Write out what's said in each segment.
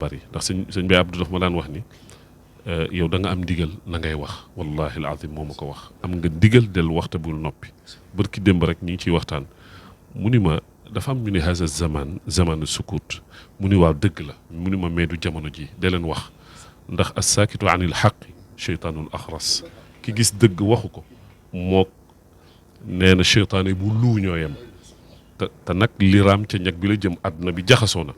bari ndax sëñ bi Abdou daf ma daan wax ni yow da nga am ndigal na ngay wax wallahi alazim moo ma ko wax am nga ndigal del waxta bul noppi bërki démb rek ñi ngi ciy waxtaan mu ni ma dafa am ñu ni haza zamanu sukut mu ni waaw dëgg la mu ni ma mais du jamono ji de leen wax ndax assaakitu anil xaqi cheytaanul axras ki gis dëgg waxu ko mook nee na cheytaane bu luu ñoo yem te nag li raam ca ñag bi la jëm àdduna bi jaxasoo na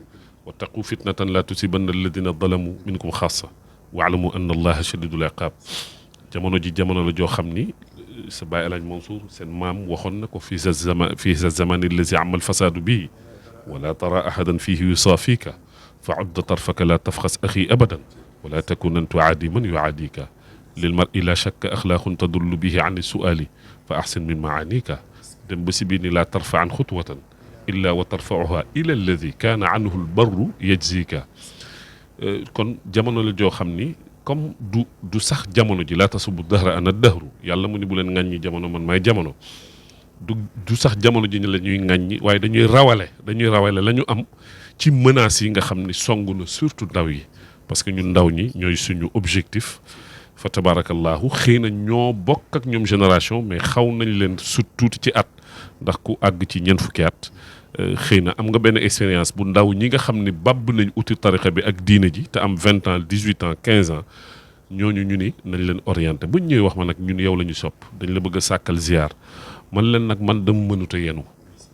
wattaqu fitnatan la tusibanna alladina zalamu minkum xaasa waalamu anna allaha shadidul iqaab jamono ji jamono la joo xam ni sa baay El Hadj Mansour seen maam waxoon na ko fii sa zamani allazi amal fasaadu bii wala tara ahadan fihi yusaafika fa udda tarfaka la tafxas axi abadan wala takunan tuaadi man yuaadika lil mar'i la shakka axlaaqun tadullu bihi an suali fa axsin min maanika dem ba si biir ni laa tarfa an xutwatan illa wa tarfauha ila alladi kaana anhu lbarru yajzika kon jamono la joo xam ni comme du sax jamono ji laa tasubu dahra ana dahru yàlla mu ni bu leen ŋàññi jamono man maay jamono du sax jamono ji la ñuy ŋàññi waaye dañuy rawale la ñu am ci menaces yi nga xam ni song na surtout ndaw yi parce que ñun ndaw ñi ñooy suñu objectif fa tabarakallahu xëy na ñoo bokk ak ñoom génération mais xaw nañ leen sut tuuti ci at ndax ku àgg ci ñeent fukki at xëy na am nga benn expérience bu ndaw ñi nga xam ni bàbb nañ uti tarixa bi ak diine ji te am 20 ans 18 ans 15 ans ñooñu ñu ni nañ leen orienté buñ ñëwee wax ma nag ñun yow la ñu sopp dañ la bëgg a sàkkal ziar man leen nag man dama mënut a yenu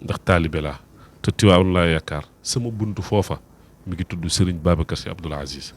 ndax taalibe laa te Tiwaawan laa yaakaar sama buntu foofa mi ngi tudd Serigne Babacar Sy Abdoul Aziz